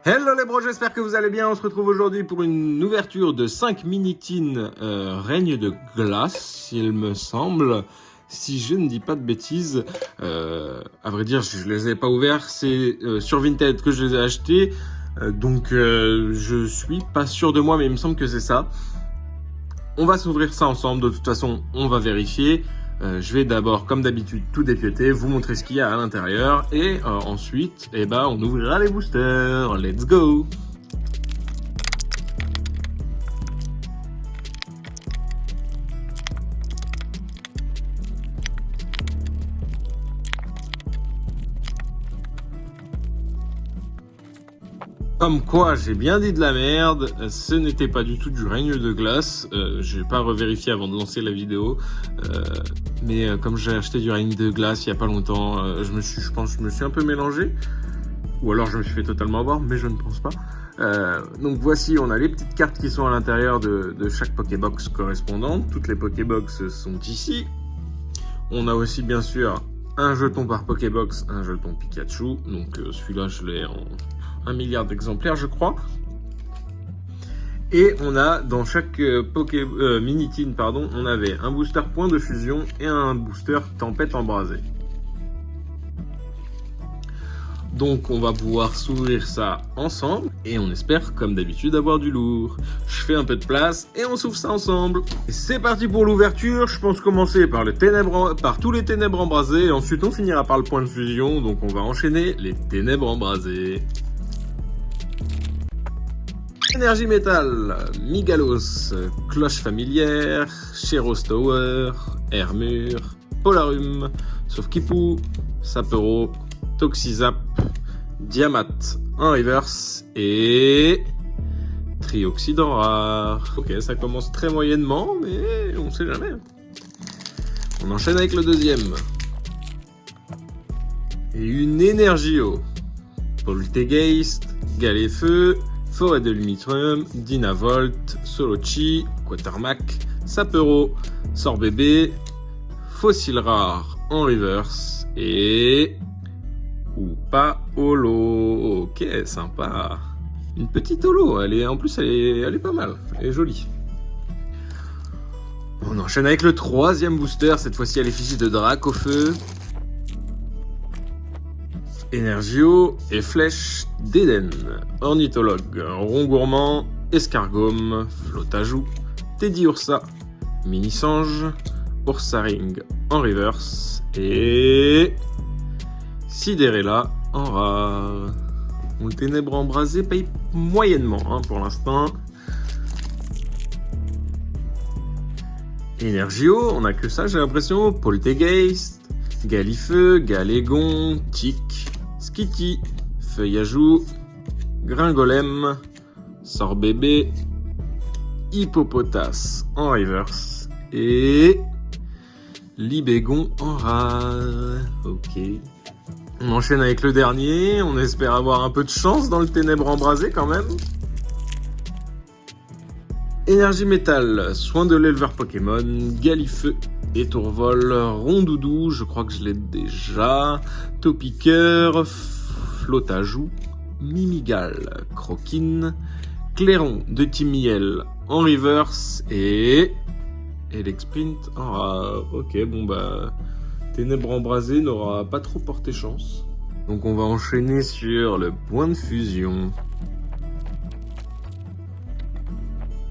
Hello les bros, j'espère que vous allez bien. On se retrouve aujourd'hui pour une ouverture de 5 mini-teens règne de glace, il me semble. Si je ne dis pas de bêtises, à vrai dire, je les ai pas ouverts. C'est sur Vinted que je les ai achetés. Donc je suis pas sûr de moi, mais il me semble que c'est ça. On va s'ouvrir ça ensemble. De toute façon, on va vérifier. Je vais d'abord, comme d'habitude, tout dépioter, vous montrer ce qu'il y a à l'intérieur et ensuite, on ouvrira les boosters. Let's go! Comme quoi, j'ai bien dit de la merde, ce n'était pas du tout du règne de glace, j'ai pas revérifié avant de lancer la vidéo, mais comme j'ai acheté du règne de glace il y a pas longtemps, je pense que je me suis un peu mélangé, ou alors je me suis fait totalement avoir, mais je ne pense pas. Donc voici, on a les petites cartes qui sont à l'intérieur de chaque Pokébox correspondante, toutes les Pokébox sont ici. On a aussi bien sûr un jeton par Pokébox, un jeton Pikachu, donc celui-là je l'ai en 1 milliard d'exemplaires, je crois. Et on a dans chaque mini-teen, on avait un booster point de fusion et un booster tempête embrasée. Donc on va pouvoir s'ouvrir ça ensemble et on espère comme d'habitude avoir du lourd. Je fais un peu de place et on s'ouvre ça ensemble. C'est parti pour l'ouverture, je pense commencer par tous les ténèbres embrasées et ensuite on finira par le point de fusion, donc on va enchaîner les ténèbres embrasées. Énergie métal, Migalos, Cloche familière, Sheros Tower, Hermure, Polarum, Sauf-Kipu, Sapero, Toxizap, Diamat en reverse et Trioxydon rare. Ok, ça commence très moyennement, mais on sait jamais. On enchaîne avec le deuxième. Et une Énergio, Poltegeist, Galéfeu, Forêt de Lumitrum, Dynavolt, Solochi, Quatermac, Sapero, Sorbébé, Fossile rare en reverse et Oupa Holo. Ok, sympa. Une petite holo, elle est pas mal, elle est jolie. On enchaîne avec le troisième booster, cette fois-ci à l'effigie de Dracofeu. Énergio et Flèche d'Éden, Ornithologue, Rongourmand, Escargome, Flotajou, Teddy Ursa, Mini-Sange, Ursaring en reverse et Sidérella en rare. Le ténèbre embrasé paye moyennement pour l'instant. Énergio, on a que ça j'ai l'impression, Poltegeist, Galifeu, Galégon, Tic, Skitty, Feuillajou, Gringolem, Sorbébé, Hippopotas en reverse et Libégon en rare. Ok. On enchaîne avec le dernier, on espère avoir un peu de chance dans le ténèbre embrasé quand même. Énergie métal, Soin de l'éleveur Pokémon, Galifeu, Étourvol, Rondoudou, je crois que je l'ai déjà, Topiqueur, Flotajou, Mimigal, Croquine, Clairon de Timiel en reverse et Elexprint en rare. Ok, bon bah, Ténèbres embrasées n'aura pas trop porté chance. Donc on va enchaîner sur le point de fusion.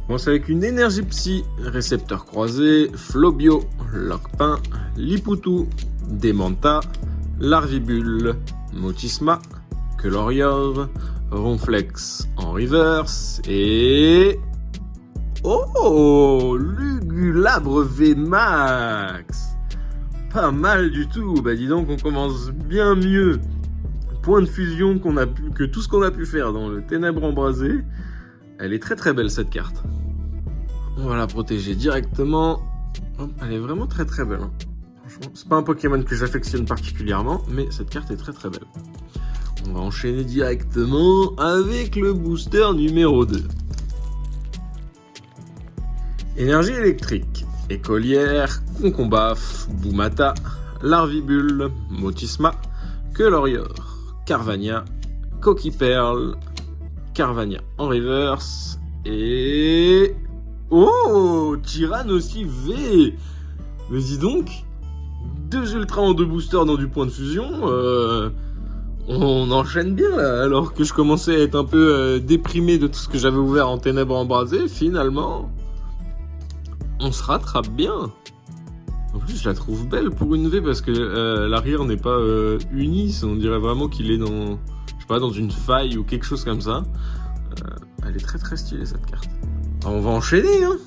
On commence avec une énergie psy, récepteur croisé, Flobio, Lockpin, Lipoutou, Demanta, Larvibule, Motisma, Quelorior, Ronflex en reverse et... Oh, Lugulabre VMAX. Pas mal du tout, bah dis donc on commence bien mieux. Point de fusion que tout ce qu'on a pu faire dans le ténèbre embrasé. Elle est très très belle cette carte. On va la protéger directement. Elle est vraiment très très belle. Franchement, c'est pas un Pokémon que j'affectionne particulièrement, mais cette carte est très très belle. On va enchaîner directement avec le booster numéro 2. Énergie électrique. Écolière, Concombaf, Boumata, Larvibule, Motisma, Quelorior, Carvania, Coquille Perle, Carvania en reverse. Et... Oh, Tyrann aussi V. Mais dis donc, 2 ultras en 2 boosters dans du point de fusion, on enchaîne bien là, alors que je commençais à être un peu déprimé de tout ce que j'avais ouvert en ténèbres embrasées, finalement, on se rattrape bien. En plus, je la trouve belle pour une V parce que l'arrière n'est pas uni, on dirait vraiment qu'il est dans, je sais pas, dans une faille ou quelque chose comme ça. Elle est très très stylée cette carte. Alors, on va enchaîner, hein.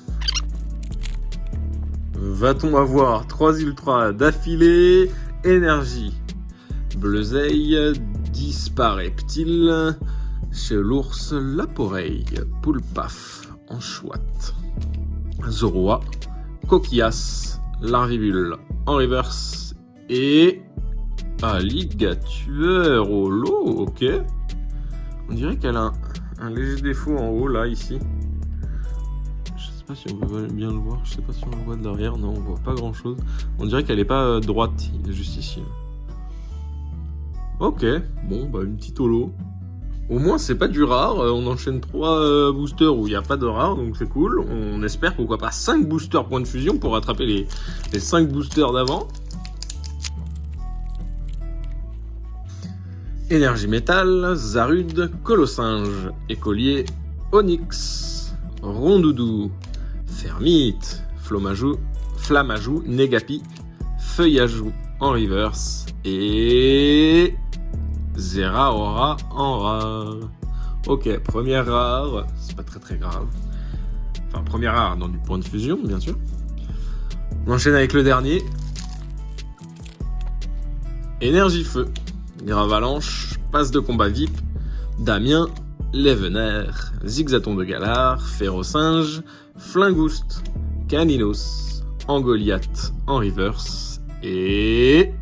Va-t-on avoir 3 ultras d'affilée? Énergie. Bleuzeille, Dispareptile, chez l'ours, Laporeille, Poulpaf, Enchouette, Zoroa, Coquillas, Larvibule en reverse et Alligatueur au lot, ok. On dirait qu'elle a un léger défaut en haut, là, ici. Je sais pas si on peut bien le voir, je sais pas si on le voit de l'arrière, non, on voit pas grand chose. On dirait qu'elle est pas droite, juste ici. Ok, bon, bah une petite holo. Au moins, c'est pas du rare, on enchaîne 3 boosters où il n'y a pas de rare, donc c'est cool. On espère, pourquoi pas, 5 boosters point de fusion pour rattraper les 5 boosters d'avant. Énergie métal, Zarude, Colossinge, Écolier, Onyx, Rondoudou, Fermite, Flamajou, Négapi, Feuillajou en reverse et Zeraora en rare. Ok, première rare, c'est pas très grave. Enfin, première rare dans du point de fusion, bien sûr. On enchaîne avec le dernier. Énergie feu, Gravalanche, Passe de combat VIP, Damien, Lévenaire, Zigzaton de Galar, Férocinge, Flingouste, Caninos, Angoliath en reverse et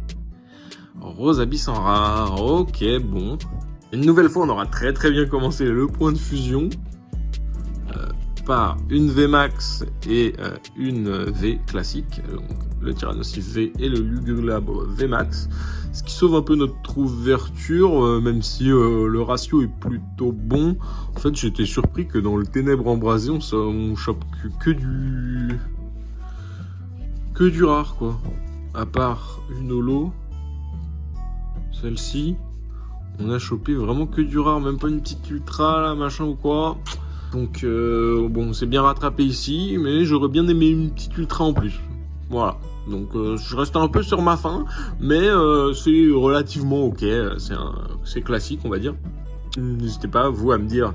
Rosabyss en rare. Ok, bon. Une nouvelle fois, on aura très bien commencé le point de fusion par une VMAX et une V classique. Donc, le Tyrannosif V et le Lugulabre VMAX. Ce qui sauve un peu notre ouverture, même si le ratio est plutôt bon. En fait, j'étais surpris que dans le Ténèbres embrasé, on chope que du rare, quoi. À part une holo, celle-ci, on a chopé vraiment que du rare, même pas une petite ultra, là, machin ou quoi. Donc, bon, c'est bien rattrapé ici, mais j'aurais bien aimé une petite ultra en plus. Voilà. Donc, je reste un peu sur ma faim, mais c'est relativement ok. C'est classique, on va dire. N'hésitez pas, vous, à me dire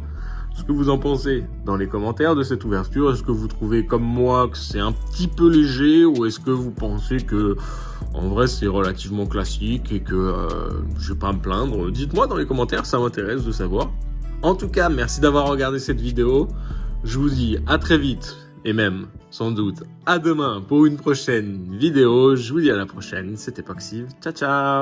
ce que vous en pensez dans les commentaires de cette ouverture. Est-ce que vous trouvez, comme moi, que c'est un petit peu léger, ou est-ce que vous pensez que, en vrai, c'est relativement classique et que je vais pas me plaindre? Dites-moi dans les commentaires, ça m'intéresse de savoir. En tout cas, merci d'avoir regardé cette vidéo. Je vous dis à très vite, et même, sans doute, à demain pour une prochaine vidéo. Je vous dis à la prochaine, c'était Poxiv. Ciao, ciao!